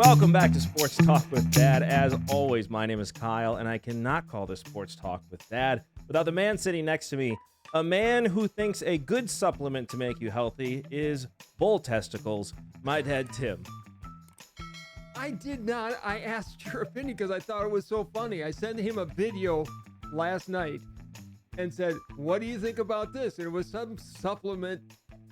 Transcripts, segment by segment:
Welcome back to Sports Talk with Dad. As always, my name is Kyle, and I cannot call this Sports Talk with Dad without the man sitting next to me, a man who thinks a good supplement to make you healthy is bull testicles, my dad, Tim. I did not. I asked your opinion because I thought it was so funny. I sent him a video last night and said, "What do you think about this?" And it was some supplement.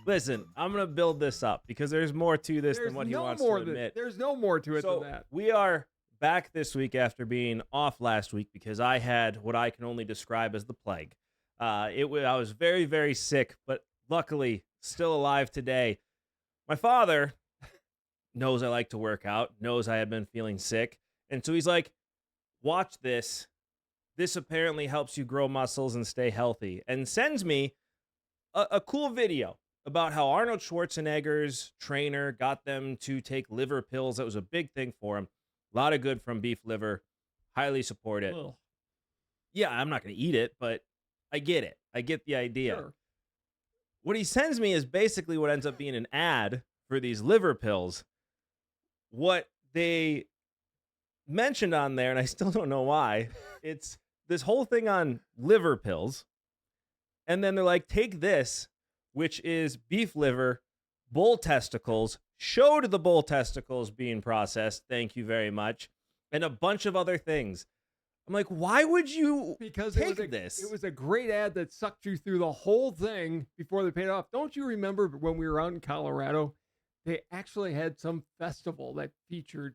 Listen, I'm going to build this up because there's more to this than what he wants to admit. There's no more to it than that. We are back this week after being off last week because I had what I can only describe as the plague. I was very, very sick, but luckily still alive today. My father knows I like to work out, knows I have been feeling sick. And so he's like, watch this. This apparently helps you grow muscles and stay healthy, and sends me a cool video about how Arnold Schwarzenegger's trainer got them to take liver pills. That was a big thing for him. A lot of good from beef liver. Highly support it. Ugh. Yeah, I'm not going to eat it, but I get it. I get the idea. Sure. What he sends me is basically what ends up being an ad for these liver pills. What they mentioned on there, and I still don't know why, it's this whole thing on liver pills. And then they're like, take this, which is beef liver, bull testicles, showed the bull testicles being processed. Thank you very much. And a bunch of other things. I'm like, why would you take this? It was a great ad that sucked you through the whole thing before they paid off. Don't you remember when we were out in Colorado, they actually had some festival that featured.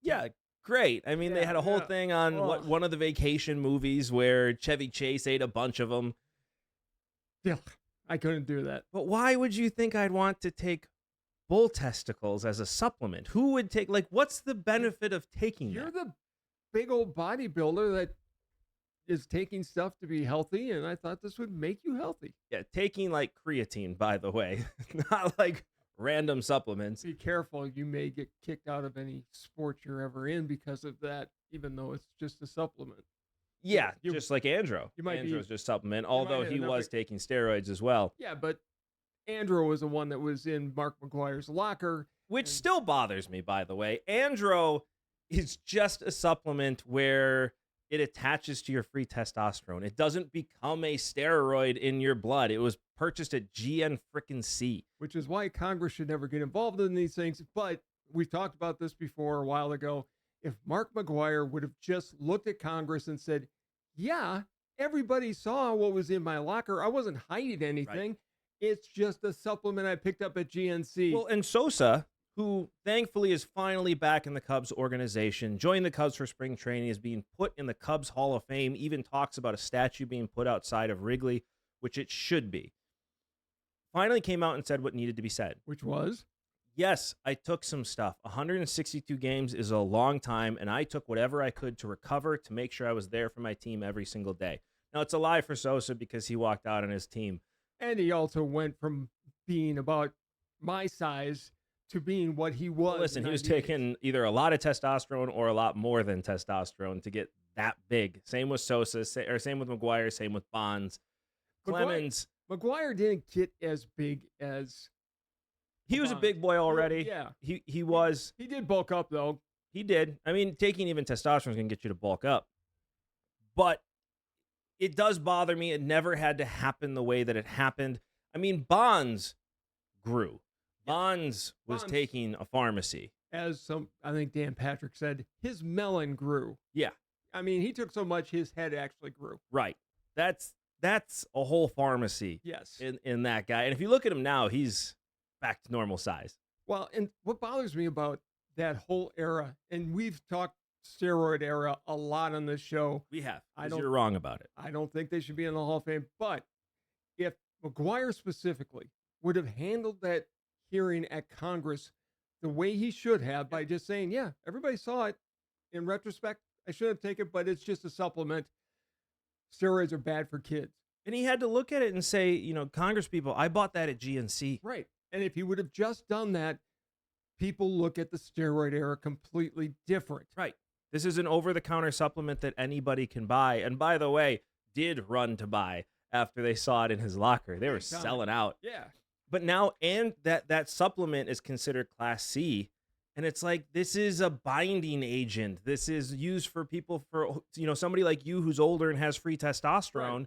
Yeah, great. I mean, they had a whole thing on one of the vacation movies where Chevy Chase ate a bunch of them. Yeah, I couldn't do that. But why would you think I'd want to take bull testicles as a supplement? Who would take, like, what's the benefit of taking You're that? the big old bodybuilder that is taking stuff to be healthy, and I thought this would make you healthy. Yeah, taking like creatine, by the way, not like random supplements. Be careful, you may get kicked out of any sport you're ever in because of that, even though it's just a supplement. Yeah, just like Andrew. Andrew's just supplement, although he was taking steroids as well. Yeah, but Andrew was the one that was in Mark McGuire's locker. Which still bothers me, by the way. Andrew is just a supplement where it attaches to your free testosterone. It doesn't become a steroid in your blood. It was purchased at GN-C. Which is why Congress should never get involved in these things. But we've talked about this before a while ago. If Mark McGuire would have just looked at Congress and said, yeah, everybody saw what was in my locker. I wasn't hiding anything. Right. It's just a supplement I picked up at GNC. Well, and Sosa, who thankfully is finally back in the Cubs organization, joined the Cubs for spring training, is being put in the Cubs Hall of Fame, even talks about a statue being put outside of Wrigley, which it should be. Finally came out and said what needed to be said. Which was? Yes, I took some stuff. 162 games is a long time, and I took whatever I could to recover to make sure I was there for my team every single day. Now, it's a lie for Sosa because he walked out on his team. And he also went from being about my size to being what he was. Well, listen, he was taking either a lot of testosterone or a lot more than testosterone to get that big. Same with Sosa, or same with McGuire, same with Bonds. Clemens. McGuire didn't get as big as... He was a big boy already. Yeah. He was. He did bulk up, though. He did. I mean, taking even testosterone is going to get you to bulk up. But it does bother me. It never had to happen the way that it happened. I mean, Bonds grew. Bonds was taking a pharmacy. As I think Dan Patrick said, his melon grew. Yeah. I mean, he took so much, his head actually grew. Right. That's a whole pharmacy. Yes. In that guy. And if you look at him now, he's back to normal size. Well, and what bothers me about that whole era, and we've talked steroid era a lot on this show. We have. You're wrong about it. I don't think they should be in the Hall of Fame. But if McGuire specifically would have handled that hearing at Congress the way he should have by just saying, yeah, everybody saw it. In retrospect, I should have taken it, but it's just a supplement. Steroids are bad for kids. And he had to look at it and say, Congress people, I bought that at GNC. Right. And if he would have just done that, people look at the steroid era completely different. Right. This is an over-the-counter supplement that anybody can buy. And by the way, did run to buy after they saw it in his locker. They were selling out. Yeah. But now, and that supplement is considered Class C And it's like, this is a binding agent. This is used for people for, somebody like you who's older and has free testosterone Right.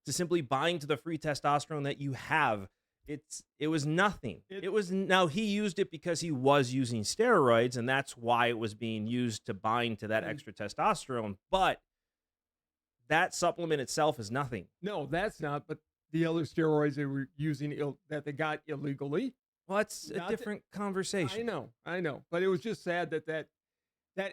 to simply bind to the free testosterone that you have. It was nothing. Now he used it because he was using steroids, and that's why it was being used to bind to that And extra testosterone. But that supplement itself is nothing. no, that's not. But the other steroids they were using that they got illegally. Well, that's a Not that- different conversation. I know. But it was just sad that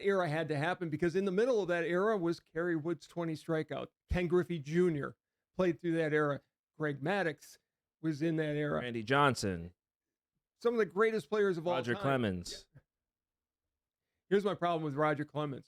era had to happen because in the middle of that era was Kerry Wood's 20 strikeout. Ken Griffey Jr. played through that era. Greg Maddux was in that era. Randy Johnson, Some of the greatest players of all Roger time. Clemens. Here's my problem with Roger Clemens.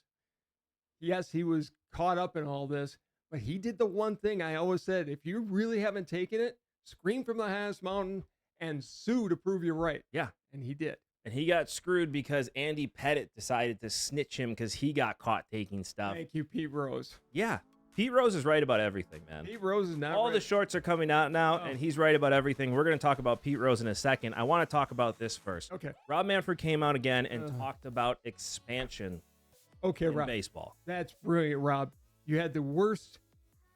Yes, he was caught up in all this, but he did the one thing I always said: if you really haven't taken it, scream from the highest mountain and sue to prove you're right. Yeah. And he did. And he got screwed because Andy Pettit decided to snitch him because he got caught taking stuff. Thank you, Pete Rose. Yeah. Pete Rose is right about everything, man. Pete Rose is not All right. the shorts are coming out now, and he's right about everything. We're going to talk about Pete Rose in a second. I want to talk about this first. Okay. Rob Manfred came out again and talked about expansion Okay, in Rob. baseball. That's brilliant, Rob. You had the worst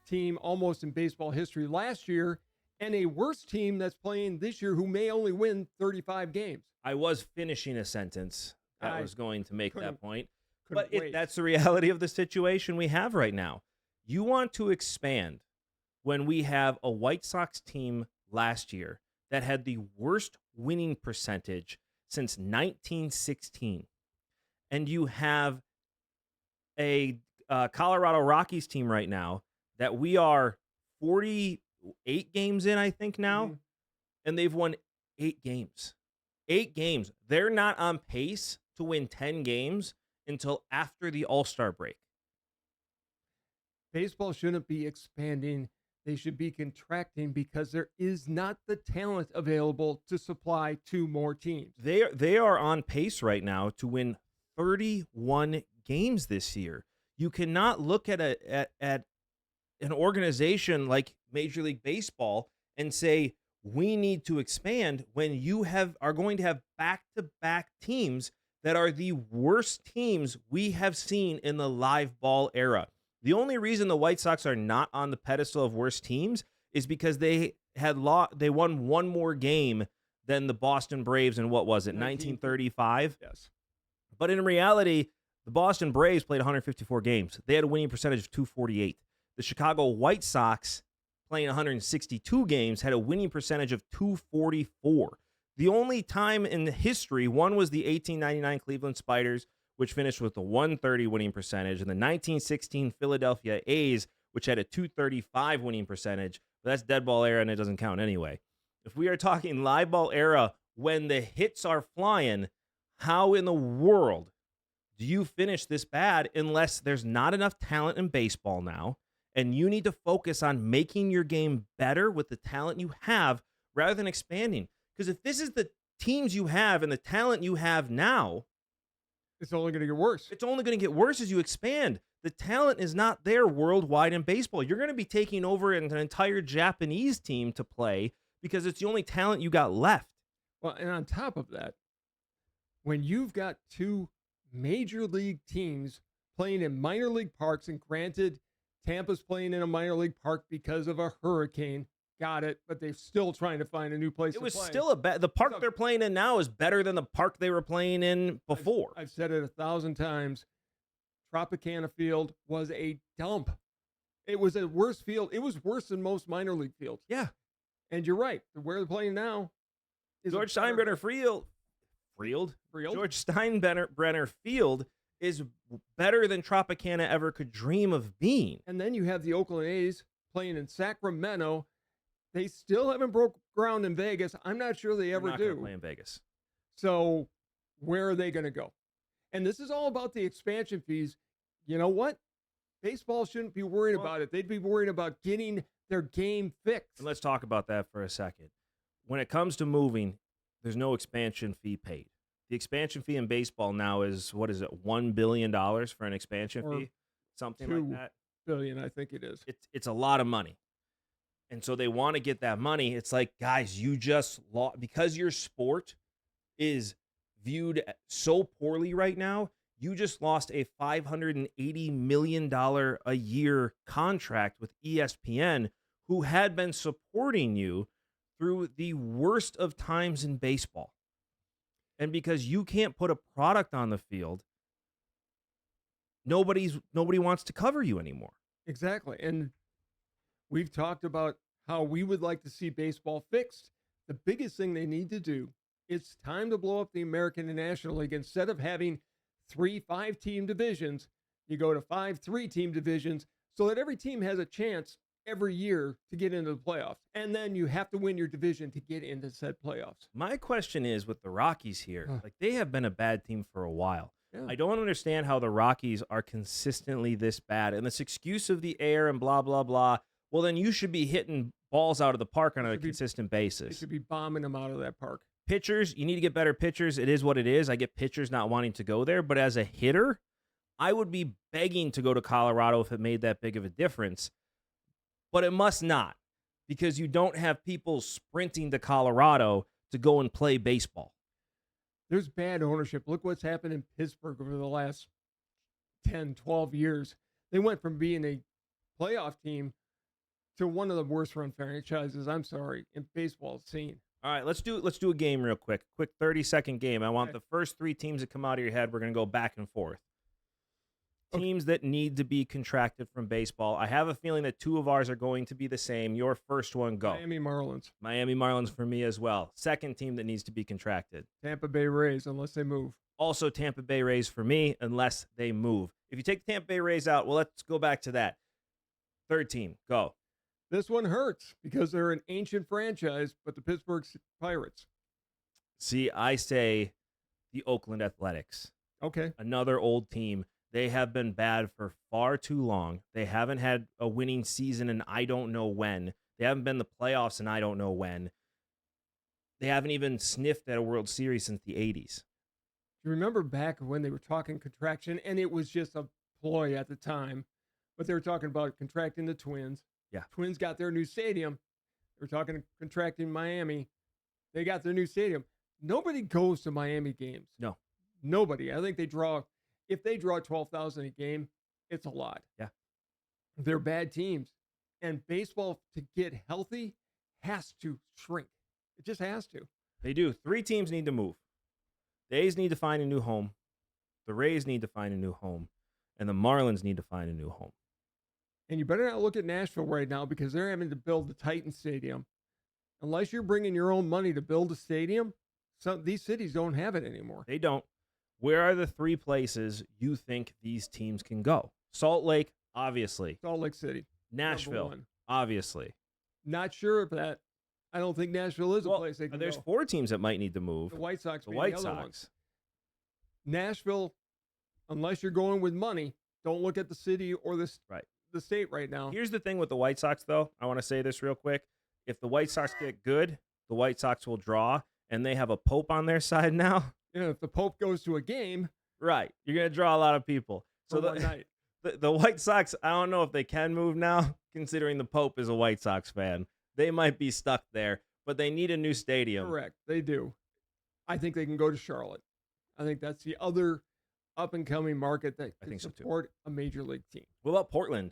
team almost in baseball history last year and a worse team that's playing this year who may only win 35 games. I was finishing a sentence that I was going to make that point. Couldn't But wait. that's the reality of the situation we have right now. You want to expand when we have a White Sox team last year that had the worst winning percentage since 1916. And you have a Colorado Rockies team right now that we are 48 games in, I think now, Mhm. and they've won 8 games. 8 games. They're not on pace to win 10 games until after the All-Star break. Baseball shouldn't be expanding. They should be contracting because there is not the talent available to supply 2 more teams. They are on pace right now to win 31 games this year. You cannot look at an organization like Major League Baseball and say we need to expand when you are going to have back-to-back teams that are the worst teams we have seen in the live ball era. The only reason the White Sox are not on the pedestal of worst teams is because they won one more game than the Boston Braves in what was it, 1935? Yes. But in reality, the Boston Braves played 154 games. They had a winning percentage of 248. The Chicago White Sox, playing 162 games, had a winning percentage of 244. The only time in history, one was the 1899 Cleveland Spiders, which finished with a 130 winning percentage, and the 1916 Philadelphia A's, which had a 235 winning percentage. But that's dead ball era, and it doesn't count anyway. If we are talking live ball era, when the hits are flying, how in the world do you finish this bad unless there's not enough talent in baseball now, and you need to focus on making your game better with the talent you have rather than expanding? Because if this is the teams you have and the talent you have now, It's only going to get worse. it's only going to get worse as you expand. The talent is not there worldwide in baseball. You're going to be taking over an entire Japanese team to play because it's the only talent you got left. Well, and on top of that, when you've got 2 major league teams playing in minor league parks, and granted, Tampa's playing in a minor league park because of a hurricane. Got it, but they're still trying to find a new place It to was play. still the park they're playing in now is better than the park they were playing in before. I've said it 1,000 times. Tropicana Field was a dump. It was a worse field. It was worse than most minor league fields. Yeah. And you're right. Where they're playing now is George Steinbrenner Field. George Steinbrenner Field is better than Tropicana ever could dream of being. And then you have the Oakland A's playing in Sacramento. They still haven't broke ground in Vegas. I'm not sure they ever They're not do. gonna play in Vegas. So where are they going to go? And this is all about the expansion fees. You know what? Baseball shouldn't be worried about it. They'd be worried about getting their game fixed. And let's talk about that for a second. When it comes to moving, there's no expansion fee paid. The expansion fee in baseball now is, what is it, $1 billion for an expansion Or fee? Something 2 like that. billion, I think it is. It's a lot of money. And so they want to get that money. It's like, guys, you just lost because your sport is viewed so poorly right now. You just lost a $580 million a year contract with ESPN, who had been supporting you through the worst of times in baseball. And because you can't put a product on the field, nobody wants to cover you anymore. Exactly. And we've talked about how we would like to see baseball fixed. The biggest thing they need to do, it's time to blow up the American and National League. Instead of having 3 5-team divisions, you go to 5 3-team divisions so that every team has a chance every year to get into the playoffs. And then you have to win your division to get into said playoffs. My question is with the Rockies here, like they have been a bad team for a while. Yeah. I don't understand how the Rockies are consistently this bad. And this excuse of the air and blah, blah, blah. Well, then you should be hitting balls out of the park on a consistent They basis. should be bombing them out of that park. Pitchers, you need to get better pitchers. It is what it is. I get pitchers not wanting to go there. But as a hitter, I would be begging to go to Colorado if it made that big of a difference. But it must not, because you don't have people sprinting to Colorado to go and play baseball. There's bad ownership. Look what's happened in Pittsburgh over the last 10, 12 years. They went from being a playoff team to one of the worst run franchises, I'm sorry, in baseball scene. All right, let's do a game real quick. Quick 30-second game. I want the first 3 teams that come out of your head. We're going to go back and forth. Okay. Teams that need to be contracted from baseball. I have a feeling that 2 of ours are going to be the same. Your first one, go. Miami Marlins. Miami Marlins for me as well. Second team that needs to be contracted. Tampa Bay Rays, unless they move. Also Tampa Bay Rays for me, unless they move. If you take the Tampa Bay Rays out, well, let's go back to that. Third team, go. This one hurts because they're an ancient franchise, but the Pittsburgh Pirates. See, I say the Oakland Athletics. Okay. Another old team. They have been bad for far too long. They haven't had a winning season in I don't know when. They haven't been in the playoffs in I don't know when. They haven't even sniffed at a World Series since the 80s. You remember back when they were talking contraction, and it was just a ploy at the time, but they were talking about contracting the Twins. Yeah. Twins got their new stadium. They were talking contracting Miami. They got their new stadium. Nobody goes to Miami games. No. Nobody. I think if they draw 12,000 a game, it's a lot. Yeah. They're bad teams. And baseball, to get healthy, has to shrink. It just has to. They do. 3 teams need to move. The A's need to find a new home. The Rays need to find a new home. And the Marlins need to find a new home. And you better not look at Nashville right now because they're having to build the Titan Stadium. Unless you're bringing your own money to build a stadium, these cities don't have it anymore. They don't. Where are the 3 places you think these teams can go? Salt Lake, obviously. Salt Lake City. Nashville, obviously. Not sure of that. I don't think Nashville is a place they can There's go. 4 teams that might need to move. The White Sox. The White other Sox. ones. Nashville, unless you're going with money, don't look at the city or the state right now. Here's the thing with the White Sox, though. I want to say this real quick. If the White Sox get good, the White Sox will draw, and they have a Pope on their side now. Yeah, if the Pope goes to a game, right, you're going to draw a lot of people. So one night. The White Sox, I don't know if they can move now, considering the Pope is a White Sox fan. They might be stuck there, but they need a new stadium. Correct, they do. I think they can go to Charlotte. I think that's the other up-and-coming market that can support a major league team. What about Portland?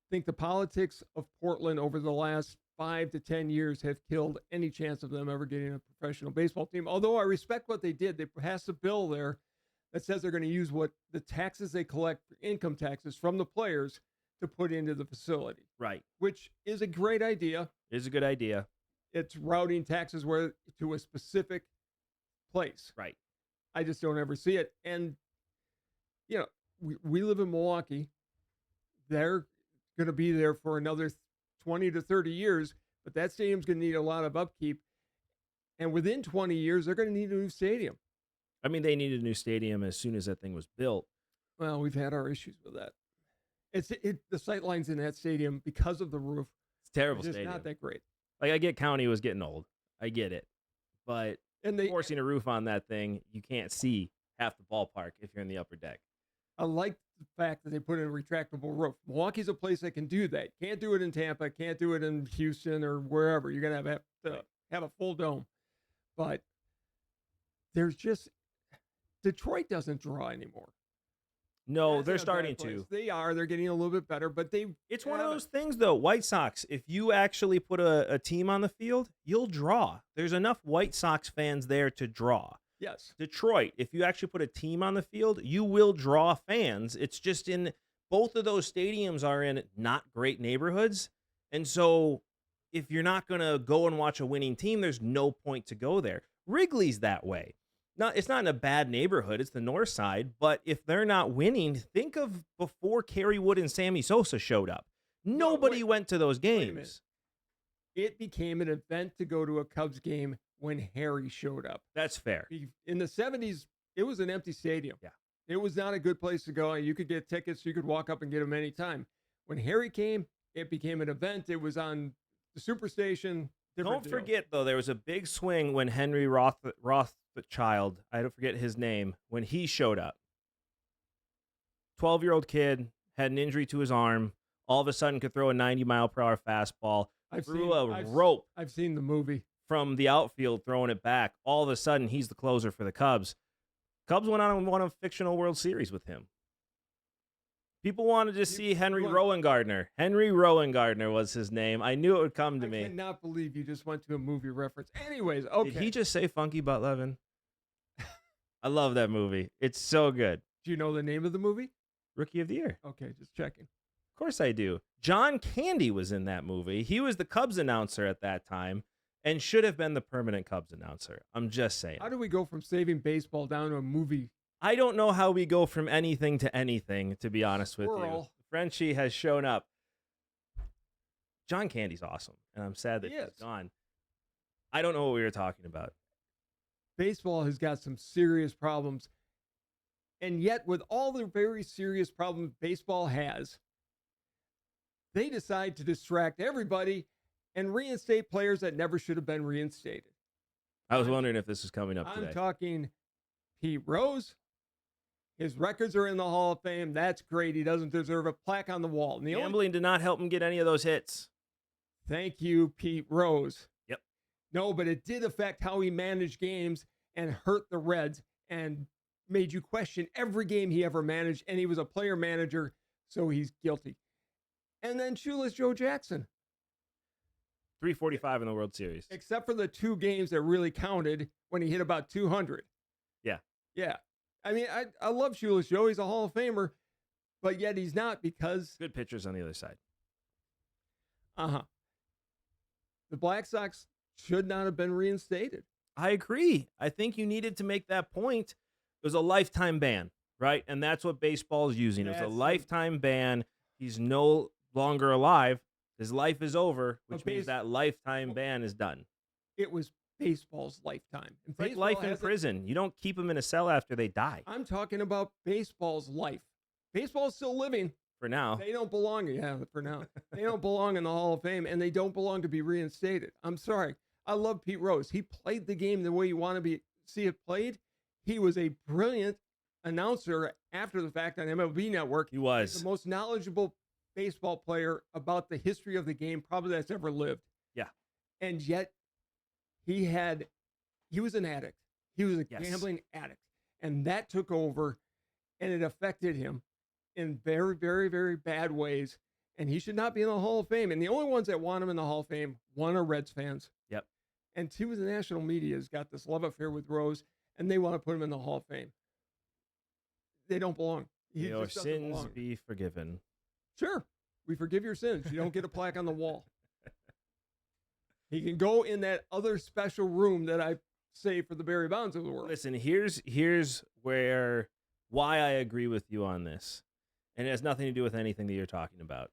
I think the politics of Portland over the last 5 to 10 years have killed any chance of them ever getting a professional baseball team. Although I respect what they did. They passed a bill there that says they're going to use what the taxes they collect, income taxes from the players, to put into the facility. Right. Which is a great idea. It is a good idea. It's routing taxes to a specific place. Right. I just don't ever see it. And, you know, we live in Milwaukee. They're going to be there for another 20 to 30 years, but that stadium's going to need a lot of upkeep. And within 20 years, they're going to need a new stadium. I mean, they needed a new stadium as soon as that thing was built. Well, we've had our issues with that. The sight lines in that stadium, because of the roof, it's a terrible just stadium. Not that great. Like, I get County was getting old. I get it. But forcing a roof on that thing, you can't see half the ballpark if you're in the upper deck. I like the fact that they put in a retractable roof. Milwaukee's a place that can do that. Can't do it in Tampa. Can't do it in Houston or wherever. You're going to have to have a full dome. But there's just Detroit doesn't draw anymore. No, That's they're in a bad starting place. to. They are. They're getting a little bit better, but they. It's one of haven't. those things, though. White Sox, if you actually put a team on the field, you'll draw. There's enough White Sox fans there to draw. Yes. Detroit, if you actually put a team on the field, you will draw fans. It's just in both of those stadiums are in not great neighborhoods. And so if you're not going to go and watch a winning team, there's no point to go there. Wrigley's that way. It's not in a bad neighborhood. It's the north side. But if they're not winning, think of before Kerry Wood and Sammy Sosa showed up. Nobody went to those games. It became an event to go to a Cubs game when Harry showed up. That's fair. In the 70s, it was an empty stadium. Yeah. It was not a good place to go. You could get tickets. You could walk up and get them anytime. When Harry came, it became an event. It was on the Superstation. Don't forget, though, there was a big swing when Henry Rothschild, I don't forget his name, when he showed up. 12-year-old kid, had an injury to his arm, all of a sudden could throw a 90-mile-per-hour fastball, threw a rope. I've seen the movie. From the outfield, throwing it back. All of a sudden, he's the closer for the Cubs. Cubs went on and won a fictional World Series with him. People wanted to see Henry Rowan-Gardner. Henry Rowan-Gardner was his name. I knew it would come to me. I cannot believe you just went to a movie reference. Anyways, okay. Did he just say Funky Butt Levin? I love that movie. It's so good. Do you know the name of the movie? Rookie of the Year. Okay, just checking. Of course I do. John Candy was in that movie. He was the Cubs announcer at that time and should have been the permanent Cubs announcer. I'm just saying. How do we go from saving baseball down to a movie? I don't know how we go from anything to anything, to be honest with you. Frenchie has shown up. John Candy's awesome, and I'm sad that he's gone. I don't know what we were talking about. Baseball has got some serious problems. And yet, with all the very serious problems baseball has, they decide to distract everybody and reinstate players that never should have been reinstated. I was wondering if this was coming up today. I'm talking Pete Rose. His records are in the Hall of Fame. That's great. He doesn't deserve a plaque on the wall. Gambling did not help him get any of those hits. Thank you, Pete Rose. Yep. No, but it did affect how he managed games and hurt the Reds and made you question every game he ever managed. And he was a player manager, so he's guilty. And then Shoeless Joe Jackson. 345 in the World Series. Except for the 2 games that really counted when he hit about 200. Yeah. Yeah. I mean, I love Shoeless Joe. He's a Hall of Famer, but yet he's not because... Good pitchers on the other side. Uh-huh. The Black Sox should not have been reinstated. I agree. I think you needed to make that point. It was a lifetime ban, right? And that's what baseball is using. It was a lifetime ban. He's no longer alive. His life is over, which means that lifetime ban is done. It was baseball's lifetime. It's like life in prison. You don't keep them in a cell after they die. I'm talking about baseball's life. Baseball's still living. For now. They don't belong. Yeah, for now. They don't belong in the Hall of Fame, and they don't belong to be reinstated. I'm sorry. I love Pete Rose. He played the game the way you want to see it played. He was a brilliant announcer after the fact on MLB Network. He was. The most knowledgeable baseball player about the history of the game probably that's ever lived. Yeah. And yet he was an addict. He was a gambling addict. And that took over and it affected him in very, very, very bad ways. And he should not be in the Hall of Fame. And the only ones that want him in the Hall of Fame, one, are Reds fans. Yep. And two, the national media has got this love affair with Rose, and they want to put him in the Hall of Fame. They don't belong. Your sins be forgiven. Sure. We forgive your sins. You don't get a plaque on the wall. He can go in that other special room that I saved for the Barry Bonds of the world. Listen, here's why I agree with you on this. And it has nothing to do with anything that you're talking about.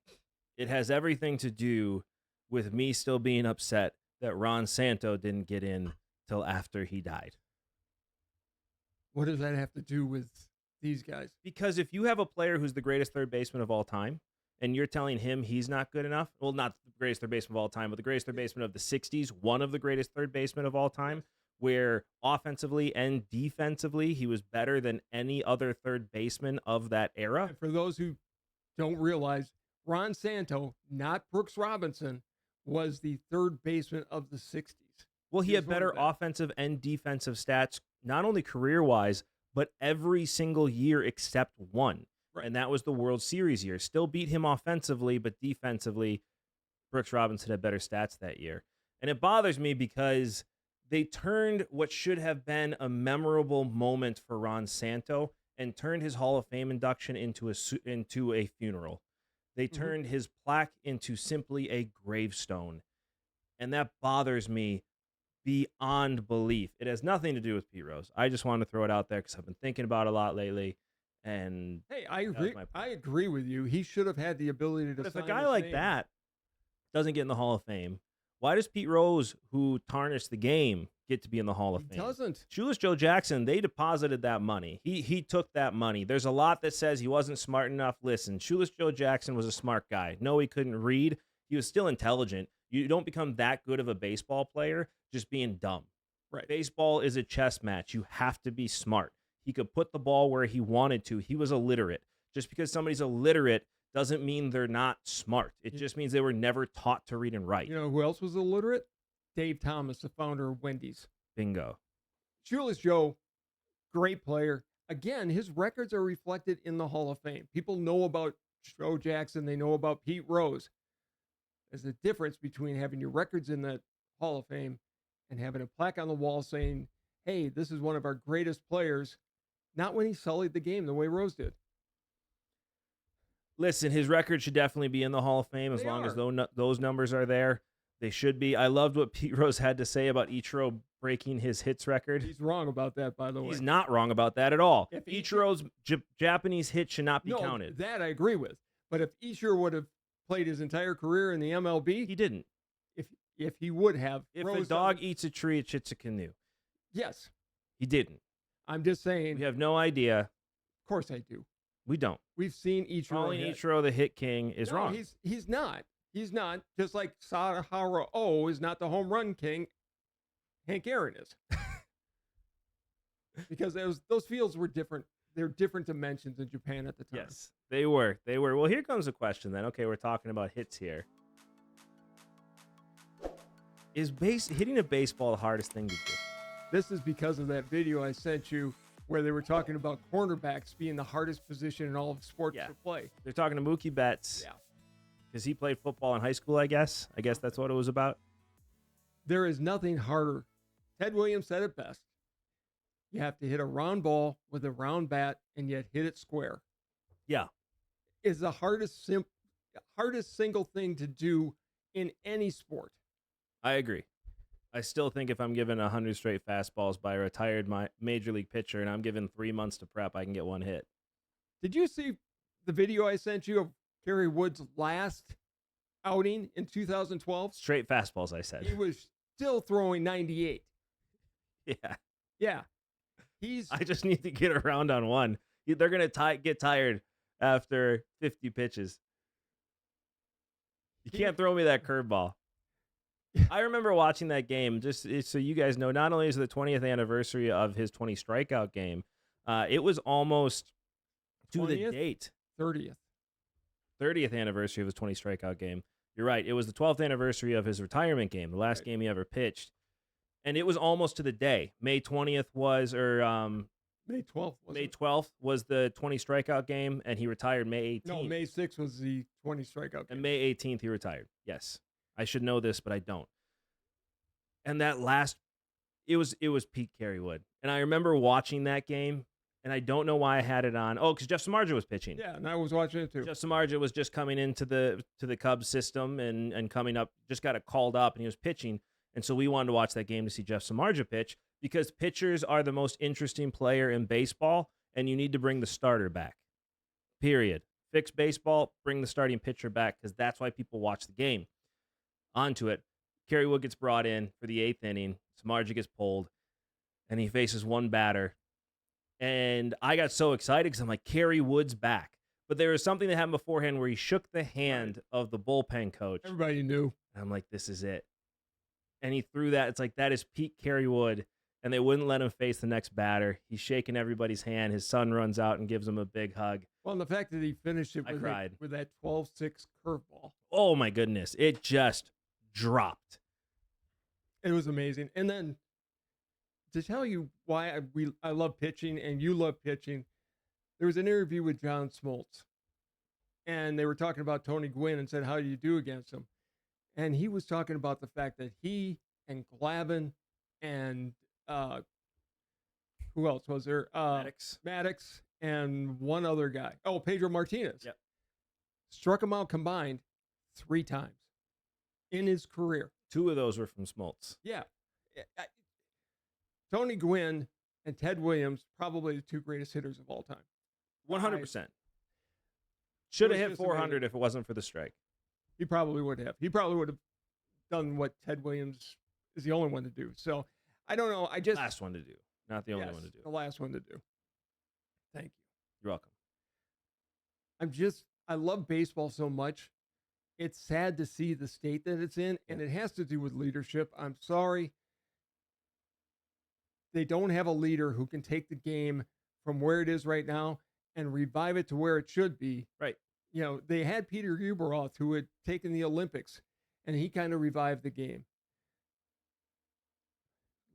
It has everything to do with me still being upset that Ron Santo didn't get in till after he died. What does that have to do with these guys? Because if you have a player who's the greatest third baseman of all time, and you're telling him he's not good enough, well, not the greatest third baseman of all time, but the greatest third baseman of the 60s, one of the greatest third basemen of all time, where offensively and defensively he was better than any other third baseman of that era. And for those who don't realize, Ron Santo, not Brooks Robinson, was the third baseman of the 60s. Well, he had better offensive and defensive stats not only career-wise, but every single year except one. Right. And that was the World Series year. Still beat him offensively, but defensively, Brooks Robinson had better stats that year. And it bothers me because they turned what should have been a memorable moment for Ron Santo and turned his Hall of Fame induction into a funeral. They turned his plaque into simply a gravestone. And that bothers me beyond belief. It has nothing to do with Pete Rose. I just wanted to throw it out there because I've been thinking about it a lot lately. And Hey, I agree. I agree with you. He should have had the ability to. but if sign a guy his like name. that doesn't get in the Hall of Fame, why does Pete Rose, who tarnished the game, get to be in the Hall of Fame? He doesn't. Shoeless Joe Jackson, they deposited that money. He took that money. There's a lot that says he wasn't smart enough. Listen, Shoeless Joe Jackson was a smart guy. No, he couldn't read. He was still intelligent. You don't become that good of a baseball player just being dumb. Right. Baseball is a chess match. You have to be smart. He could put the ball where he wanted to. He was illiterate. Just because somebody's illiterate doesn't mean they're not smart. It just means they were never taught to read and write. You know who else was illiterate? Dave Thomas, the founder of Wendy's. Bingo. Shoeless Joe, great player. Again, his records are reflected in the Hall of Fame. People know about Joe Jackson. They know about Pete Rose. There's a difference between having your records in the Hall of Fame and having a plaque on the wall saying, hey, this is one of our greatest players, not when he sullied the game the way Rose did. Listen, his record should definitely be in the Hall of Fame as long as those numbers are there. They should be. I loved what Pete Rose had to say about Ichiro breaking his hits record. He's wrong about that, by the way. He's not wrong about that at all. If Ichiro's Japanese hit should not be counted. That I agree with. But if Ichiro would have played his entire career in the MLB, he didn't. If he would have. If a dog eats a tree, it shits a canoe. Yes. He didn't. I'm just saying. We have no idea. Of course I do. We don't. We've seen Ichiro. Calling Ichiro the hit king is wrong. He's not. He's not. Just like Sadaharu O is not the home run king. Hank Aaron is. Because those fields were different. They're different dimensions in Japan at the time. Yes, they were. They were. Well, here comes the question then. Okay, we're talking about hits here. Is hitting a baseball the hardest thing to do? This is because of that video I sent you where they were talking about cornerbacks being the hardest position in all of sports to play. They're talking to Mookie Betts. Yeah. Because he played football in high school, I guess. I guess that's what it was about. There is nothing harder. Ted Williams said it best. You have to hit a round ball with a round bat and yet hit it square. Yeah. Is the hardest single thing to do in any sport. I agree. I still think if I'm given 100 straight fastballs by a retired major league pitcher and I'm given 3 months to prep, I can get one hit. Did you see the video I sent you of Kerry Wood's last outing in 2012? Straight fastballs, I said. He was still throwing 98. Yeah. Yeah. I just need to get around on one. They're going to get tired after 50 pitches. You can't throw me that curveball. I remember watching that game, just so you guys know, not only is it the 20th anniversary of his 20 strikeout game, it was almost to the date. 30th anniversary of his 20 strikeout game. You're right. It was the 12th anniversary of his retirement game, the last game he ever pitched. And it was almost to the day. May 20th was, May 12th. May 12th was the 20 strikeout game, and he retired May 18th. No, May 6th was the 20 strikeout game. And May 18th, he retired. Yes. I should know this, but I don't. And that it was Pete Careywood. And I remember watching that game, and I don't know why I had it on. Oh, because Jeff Samardzija was pitching. Yeah, and I was watching it too. Jeff Samardzija was just coming into the Cubs system and coming up, just got it called up, and he was pitching. And so we wanted to watch that game to see Jeff Samardzija pitch because pitchers are the most interesting player in baseball, and you need to bring the starter back. Period. Fix baseball, bring the starting pitcher back because that's why people watch the game. Onto it. Kerry Wood gets brought in for the 8th inning. Samardzija gets pulled, and he faces one batter. And I got so excited because I'm like, Kerry Wood's back. But there was something that happened beforehand where he shook the hand of the bullpen coach. Everybody knew. And I'm like, this is it. And he threw that. It's like, that is Pete Kerry Wood. And they wouldn't let him face the next batter. He's shaking everybody's hand. His son runs out and gives him a big hug. Well, and the fact that he finished it with that 12-6 curveball. Oh, my goodness. It just dropped. It was amazing. And then to tell you why I love pitching and you love pitching, there was an interview with John Smoltz, and they were talking about Tony Gwynn and said, "How do you do against him?" And he was talking about the fact that he and Glavine and who else was there? Maddox and one other guy. Oh, Pedro Martinez. Yep. Struck him out combined 3 times in his career. 2 of those were from Smoltz. Yeah. Tony Gwynn and Ted Williams, probably the 2 greatest hitters of all time. 100%. Should have hit 400 if it wasn't for the strike. He probably would have. He probably would have done what Ted Williams is the only one to do. So I don't know. Last one to do, not the only one to do. The last one to do. Thank you. You're welcome. I love baseball so much. It's sad to see the state that it's in, and it has to do with leadership. I'm sorry. They don't have a leader who can take the game from where it is right now and revive it to where it should be. Right. You know, they had Peter Ueberroth, who had taken the Olympics, and he kind of revived the game.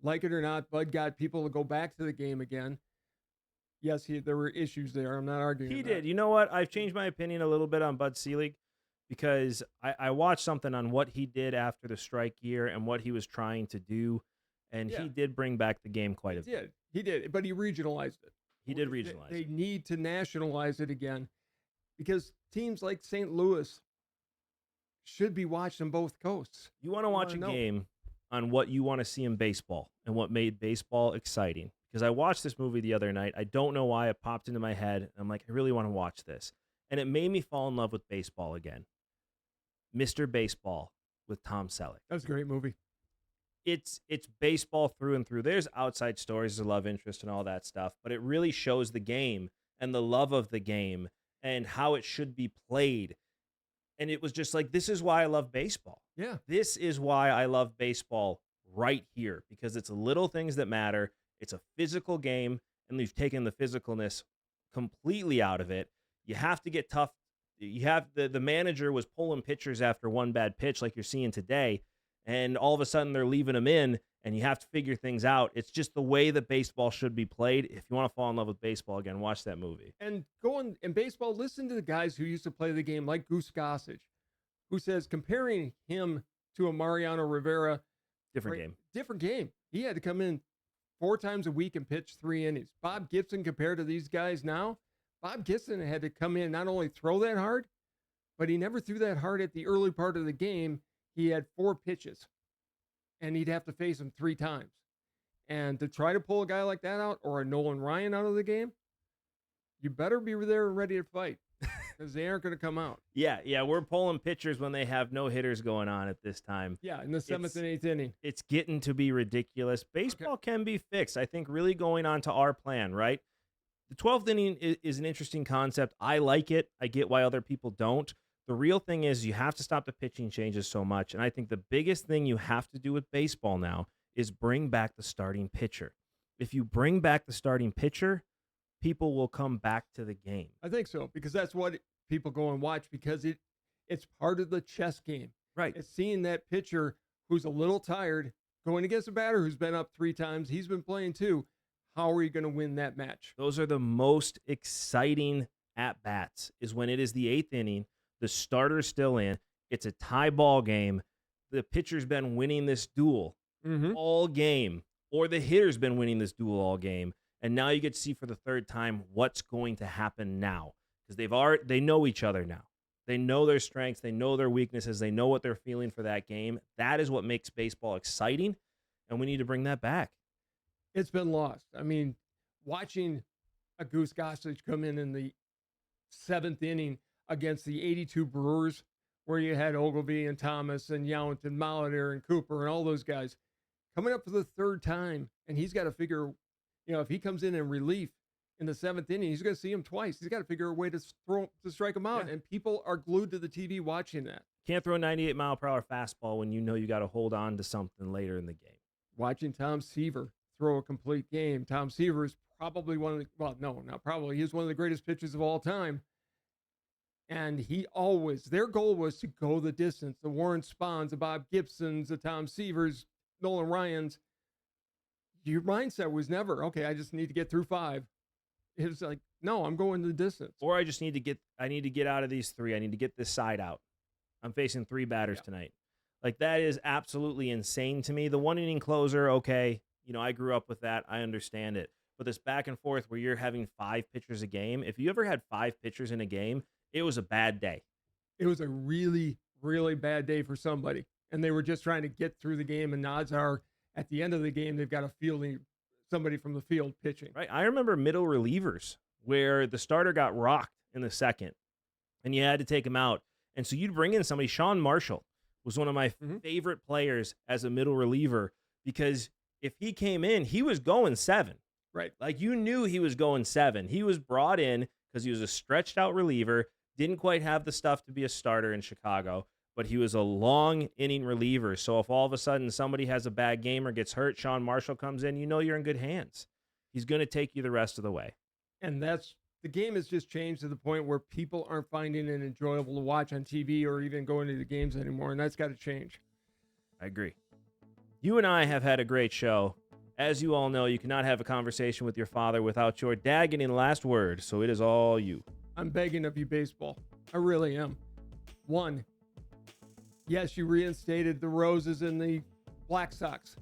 Like it or not, Bud got people to go back to the game again. Yes, there were issues there. I'm not arguing. He did. You know what? I've changed my opinion a little bit on Bud Selig because I watched something on what he did after the strike year and what he was trying to do, and he did bring back the game quite a bit. He did, but he regionalized it. He did regionalize They need to nationalize it again because teams like St. Louis should be watched on both coasts. You want to watch a game on what you want to see in baseball and what made baseball exciting. Because I watched this movie the other night. I don't know why it popped into my head. I'm like, I really want to watch this. And it made me fall in love with baseball again. Mr. Baseball with Tom Selleck. That was a great movie. It's baseball through and through. There's outside stories of love interest and all that stuff, but it really shows the game and the love of the game and how it should be played. And it was just like, this is why I love baseball. Yeah. This is why I love baseball right here, because it's little things that matter. It's a physical game, and we've taken the physicalness completely out of it. You have to get tough. You have the manager was pulling pitchers after one bad pitch like you're seeing today, and all of a sudden they're leaving them in, and you have to figure things out. It's just the way that baseball should be played. If you want to fall in love with baseball again, watch that movie. And going in baseball, listen to the guys who used to play the game like Goose Gossage, who says comparing him to a Mariano Rivera. Different game. He had to come in 4 times a week and pitch 3 innings. Bob Gibson, compared to these guys now, Bob Gibson had to come in, not only throw that hard, but he never threw that hard at the early part of the game. He had 4 pitches, and he'd have to face him 3 times. And to try to pull a guy like that out, or a Nolan Ryan out of the game, you better be there and ready to fight, because they aren't going to come out. Yeah, we're pulling pitchers when they have no hitters going on at this time. Yeah, in the 7th and 8th inning. It's getting to be ridiculous. Baseball can be fixed. I think really going on to our plan, right? The 12th inning is an interesting concept. I like it. I get why other people don't. The real thing is you have to stop the pitching changes so much. And I think the biggest thing you have to do with baseball now is bring back the starting pitcher. If you bring back the starting pitcher, people will come back to the game. I think so, because that's what people go and watch, because it's part of the chess game. Right. It's seeing that pitcher who's a little tired going against a batter who's been up 3 times. He's been playing 2. How are you going to win that match? Those are the most exciting at-bats, is when it is the 8th inning, the starter's still in, it's a tie ball game, the pitcher's been winning this duel all game, or the hitter's been winning this duel all game, and now you get to see for the 3rd time what's going to happen now, because they know each other now. They know their strengths, they know their weaknesses, they know what they're feeling for that game. That is what makes baseball exciting, and we need to bring that back. It's been lost. I mean, watching a Goose Gossage come in the 7th inning against the 82 Brewers, where you had Ogilvy and Thomas and Yount and Molitor and Cooper and all those guys coming up for the 3rd time, and he's got to figure, if he comes in relief in the 7th inning, he's going to see him twice. He's got to figure a way to strike him out, and people are glued to the TV watching that. Can't throw a 98-mile-per-hour fastball when you know you got to hold on to something later in the game. Watching Tom Seaver throw a complete game. Tom Seaver is probably he's one of the greatest pitchers of all time. And their goal was to go the distance. The Warren Spahns, the Bob Gibsons, the Tom Seavers, Nolan Ryans. your mindset was never, okay, I just need to get through 5. It was like, no, I'm going the distance. Or I need to get out of these 3. I need to get this side out. I'm facing 3 batters tonight. Like, that is absolutely insane to me. The 1-inning closer, okay, I grew up with that. I understand it. But this back and forth where you're having 5 pitchers a game, if you ever had 5 pitchers in a game, it was a bad day. It was a really, really bad day for somebody. And they were just trying to get through the game. And odds are, at the end of the game, they've got somebody from the field pitching. Right. I remember middle relievers where the starter got rocked in the second and you had to take him out. And so you'd bring in somebody. Sean Marshall was one of my favorite players as a middle reliever, because if he came in, he was going 7. Right. Like, you knew he was going 7. He was brought in because he was a stretched out reliever, didn't quite have the stuff to be a starter in Chicago, but he was a long inning reliever. So if all of a sudden somebody has a bad game or gets hurt, Sean Marshall comes in, you're in good hands. He's going to take you the rest of the way. And the game has just changed to the point where people aren't finding it enjoyable to watch on TV or even going to the games anymore. And that's got to change. I agree. You and I have had a great show. As you all know, you cannot have a conversation with your father without your dad getting the last word, so it is all you. I'm begging of you, baseball. I really am. 1, yes, you reinstated the Roses and the Black Sox.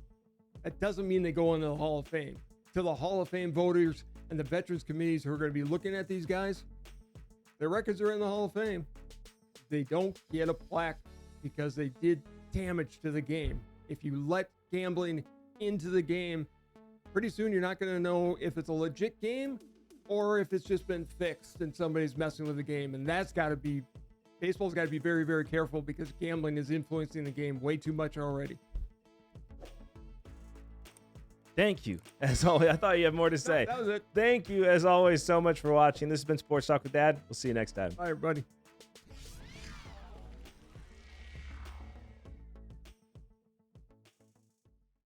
That doesn't mean they go into the Hall of Fame. To the Hall of Fame voters and the veterans committees who are going to be looking at these guys, their records are in the Hall of Fame. They don't get a plaque because they did damage to the game. If you let gambling into the game, pretty soon you're not going to know if it's a legit game or if it's just been fixed and somebody's messing with the game. And baseball's got to be very, very careful, because gambling is influencing the game way too much already. Thank you. As always, I thought you had more to say. That was it. Thank you, as always, so much for watching. This has been Sports Talk with Dad. We'll see you next time. Bye, everybody.